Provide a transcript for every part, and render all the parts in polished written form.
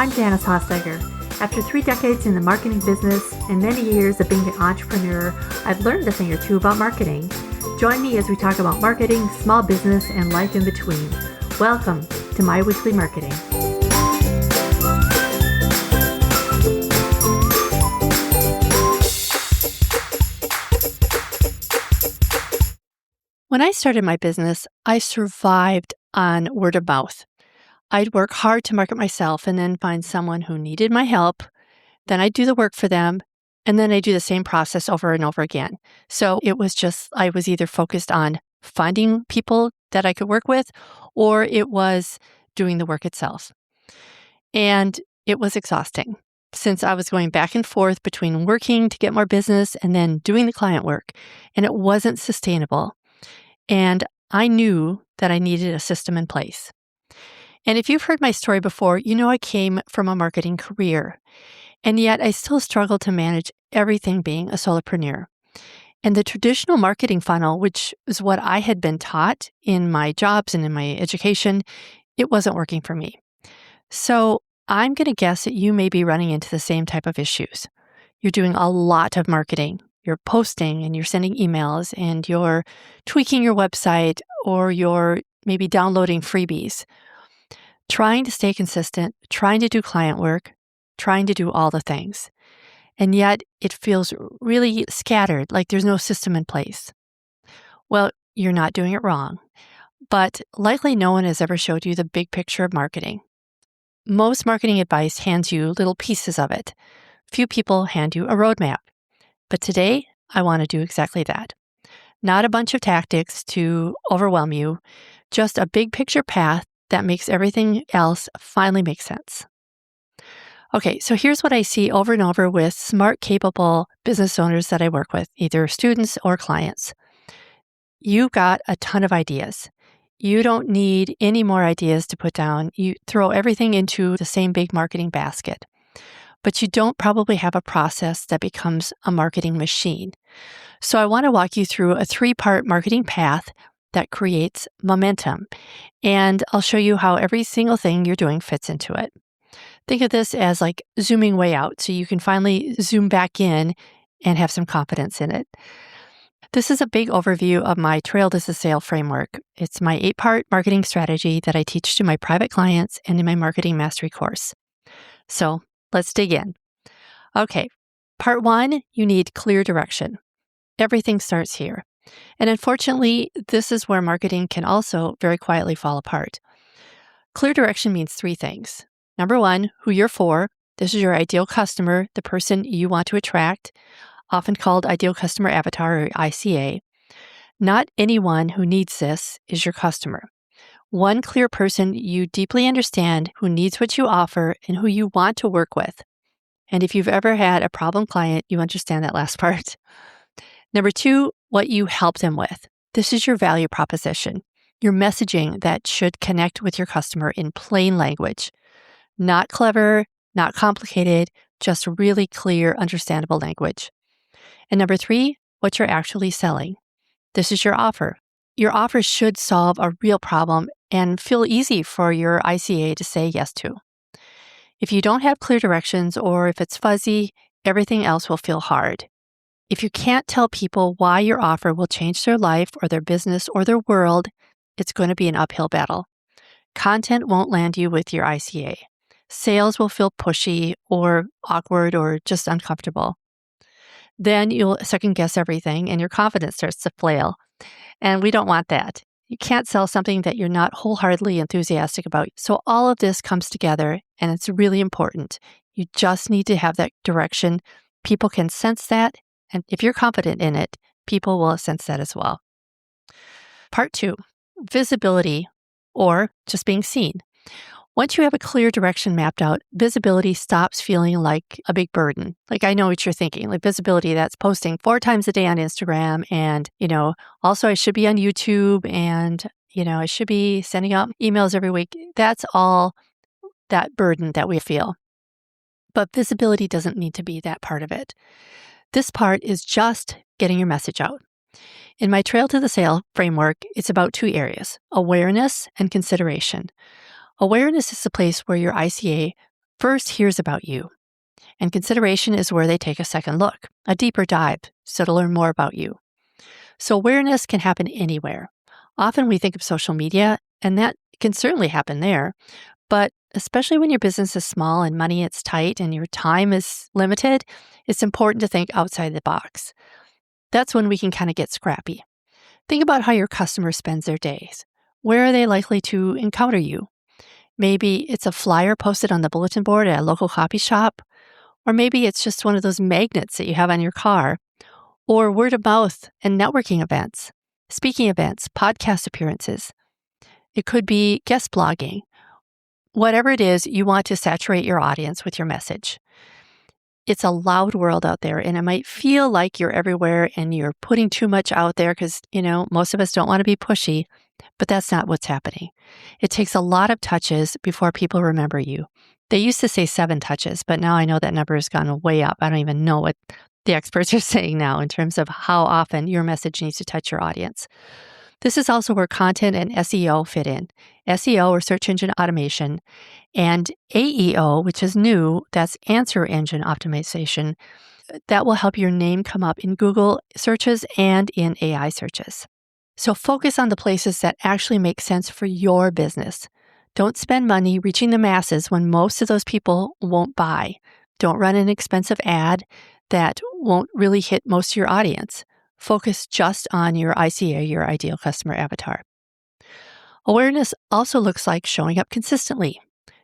I'm Janice Hossager. After 3 decades in the marketing business and many years of being an entrepreneur, I've learned a thing or two about marketing. Join me as we talk about marketing, small business, and life in between. Welcome to My Weekly Marketing. When I started my business, I survived on word of mouth. I'd work hard to market myself and then find someone who needed my help. Then I'd do the work for them, and then I'd do the same process over and over again. So it was just, I was either focused on finding people that I could work with, or it was doing the work itself. And it was exhausting since I was going back and forth between working to get more business and then doing the client work, and it wasn't sustainable. And I knew that I needed a system in place. And if you've heard my story before, you know I came from a marketing career, and yet I still struggle to manage everything being a solopreneur. And the traditional marketing funnel, which is what I had been taught in my jobs and in my education, it wasn't working for me. So I'm going to guess that you may be running into the same type of issues. You're doing a lot of marketing. You're posting and you're sending emails and you're tweaking your website or you're maybe downloading freebies. Trying to stay consistent, trying to do client work, trying to do all the things. And yet it feels really scattered, like there's no system in place. Well, you're not doing it wrong, but likely no one has ever showed you the big picture of marketing. Most marketing advice hands you little pieces of it. Few people hand you a roadmap. But today, I want to do exactly that. Not a bunch of tactics to overwhelm you, just a big picture path that makes everything else finally make sense. Okay, so here's what I see over and over with smart, capable business owners that I work with, either students or clients. You got a ton of ideas. You don't need any more ideas to put down. You throw everything into the same big marketing basket. But you don't probably have a process that becomes a marketing machine. So I want to walk you through a 3-part marketing path that creates momentum. And I'll show you how every single thing you're doing fits into it. Think of this as like zooming way out so you can finally zoom back in and have some confidence in it. This is a big overview of my Trail to the Sale framework. It's my 8-part marketing strategy that I teach to my private clients and in my marketing mastery course. So let's dig in. Okay, part 1, you need clear direction. Everything starts here. And unfortunately, this is where marketing can also very quietly fall apart. Clear direction means 3 things. Number 1, who you're for. This is your ideal customer, the person you want to attract, often called Ideal Customer Avatar or ICA. Not anyone who needs this is your customer. One clear person you deeply understand who needs what you offer and who you want to work with. And if you've ever had a problem client, you understand that last part. Number 2, what you help them with. This is your value proposition, your messaging that should connect with your customer in plain language. Not clever, not complicated, just really clear, understandable language. And number 3, what you're actually selling. This is your offer. Your offer should solve a real problem and feel easy for your ICA to say yes to. If you don't have clear directions or if it's fuzzy, everything else will feel hard. If you can't tell people why your offer will change their life or their business or their world, it's going to be an uphill battle. Content won't land you with your ICA. Sales will feel pushy or awkward or just uncomfortable. Then you'll second guess everything and your confidence starts to flail. And we don't want that. You can't sell something that you're not wholeheartedly enthusiastic about. So all of this comes together and it's really important. You just need to have that direction. People can sense that. And if you're confident in it, people will sense that as well. Part 2, visibility or just being seen. Once you have a clear direction mapped out, visibility stops feeling like a big burden. Like I know what you're thinking, like visibility, that's posting 4 times a day on Instagram. And, also I should be on YouTube and, I should be sending out emails every week. That's all that burden that we feel. But visibility doesn't need to be that part of it. This part is just getting your message out. In my Trail to the Sale framework, it's about 2 areas, awareness and consideration. Awareness is the place where your ICA first hears about you, and consideration is where they take a second look, a deeper dive, so to learn more about you. So awareness can happen anywhere. Often we think of social media, and that can certainly happen there. But especially when your business is small and money is tight and your time is limited, it's important to think outside the box. That's when we can kind of get scrappy. Think about how your customer spends their days. Where are they likely to encounter you? Maybe it's a flyer posted on the bulletin board at a local coffee shop, or maybe it's just one of those magnets that you have on your car, or word of mouth and networking events, speaking events, podcast appearances. It could be guest blogging. Whatever it is, you want to saturate your audience with your message. It's a loud world out there, and it might feel like you're everywhere and you're putting too much out there because, most of us don't want to be pushy, but that's not what's happening. It takes a lot of touches before people remember you. They used to say 7 touches, but now I know that number has gone way up. I don't even know what the experts are saying now in terms of how often your message needs to touch your audience. This is also where content and SEO fit in. SEO, or search engine automation, and AEO, which is new, that's answer engine optimization. That will help your name come up in Google searches and in AI searches. So focus on the places that actually make sense for your business. Don't spend money reaching the masses when most of those people won't buy. Don't run an expensive ad that won't really hit most of your audience. Focus just on your ICA, your ideal customer avatar. Awareness also looks like showing up consistently,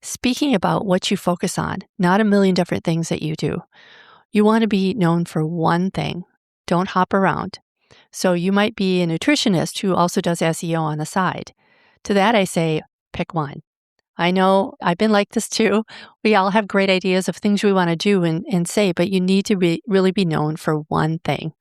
speaking about what you focus on, not a million different things that you do. You want to be known for one thing. Don't hop around. So you might be a nutritionist who also does SEO on the side. To that I say, pick one. I know I've been like this too. We all have great ideas of things we want to do and say, but you need to really be known for one thing.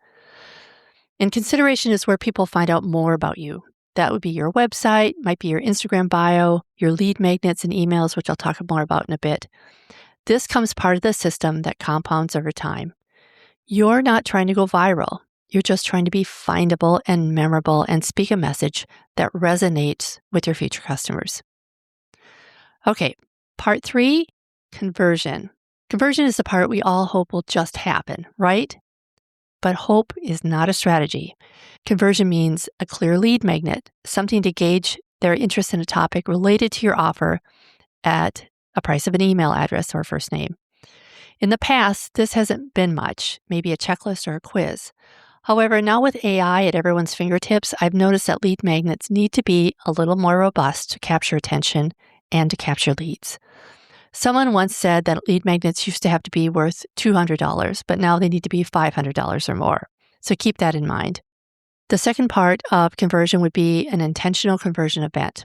And consideration is where people find out more about you. That would be your website, might be your Instagram bio, your lead magnets and emails, which I'll talk more about in a bit. This comes part of the system that compounds over time. You're not trying to go viral. You're just trying to be findable and memorable and speak a message that resonates with your future customers. Okay, part 3, conversion. Conversion is the part we all hope will just happen, right? But hope is not a strategy. Conversion means a clear lead magnet, something to gauge their interest in a topic related to your offer at a price of an email address or first name. In the past, this hasn't been much, maybe a checklist or a quiz. However, now with AI at everyone's fingertips, I've noticed that lead magnets need to be a little more robust to capture attention and to capture leads. Someone once said that lead magnets used to have to be worth $200, but now they need to be $500 or more. So keep that in mind. The second part of conversion would be an intentional conversion event.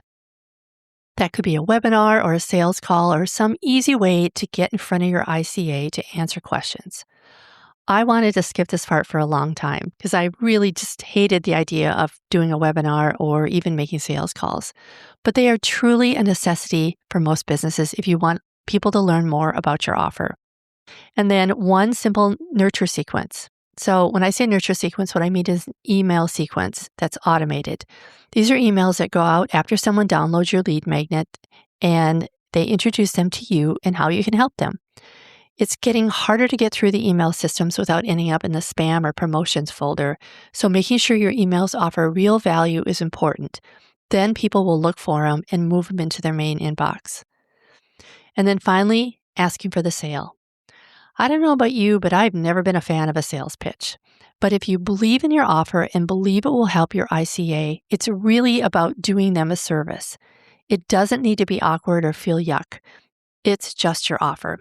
That could be a webinar or a sales call or some easy way to get in front of your ICA to answer questions. I wanted to skip this part for a long time because I really just hated the idea of doing a webinar or even making sales calls. But they are truly a necessity for most businesses if you want people to learn more about your offer. And then one simple nurture sequence. So when I say nurture sequence, what I mean is an email sequence that's automated. These are emails that go out after someone downloads your lead magnet and they introduce them to you and how you can help them. It's getting harder to get through the email systems without ending up in the spam or promotions folder. So making sure your emails offer real value is important. Then people will look for them and move them into their main inbox. And then finally, asking for the sale. I don't know about you, but I've never been a fan of a sales pitch. But if you believe in your offer and believe it will help your ICA, it's really about doing them a service. It doesn't need to be awkward or feel yuck. It's just your offer.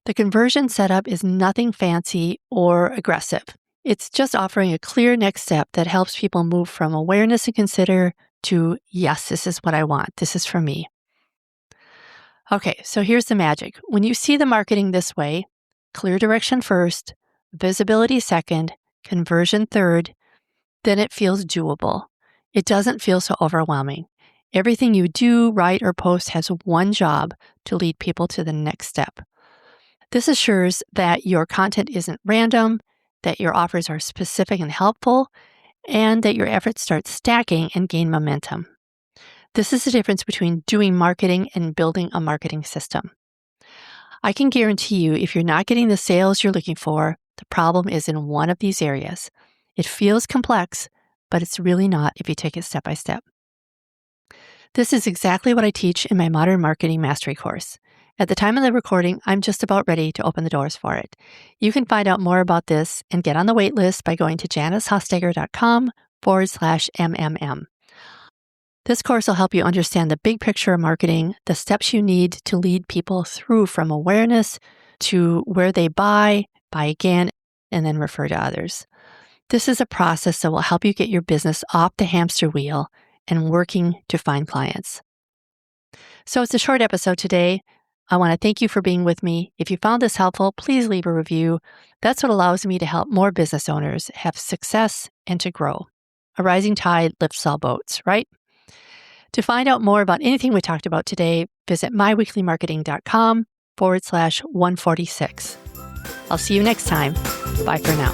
The conversion setup is nothing fancy or aggressive. It's just offering a clear next step that helps people move from awareness and consider to, yes, this is what I want. This is for me. Okay, so here's the magic. When you see the marketing this way, clear direction first, visibility second, conversion third, then it feels doable. It doesn't feel so overwhelming. Everything you do, write, or post has one job to lead people to the next step. This assures that your content isn't random, that your offers are specific and helpful, and that your efforts start stacking and gain momentum. This is the difference between doing marketing and building a marketing system. I can guarantee you if you're not getting the sales you're looking for, the problem is in one of these areas. It feels complex, but it's really not if you take it step by step. This is exactly what I teach in my Modern Marketing Mastery course. At the time of the recording, I'm just about ready to open the doors for it. You can find out more about this and get on the wait list by going to janicehossteger.com/MMM. This course will help you understand the big picture of marketing, the steps you need to lead people through from awareness to where they buy again, and then refer to others. This is a process that will help you get your business off the hamster wheel and working to find clients. So it's a short episode today. I want to thank you for being with me. If you found this helpful, please leave a review. That's what allows me to help more business owners have success and to grow. A rising tide lifts all boats, right? To find out more about anything we talked about today, visit myweeklymarketing.com/146. I'll see you next time. Bye for now.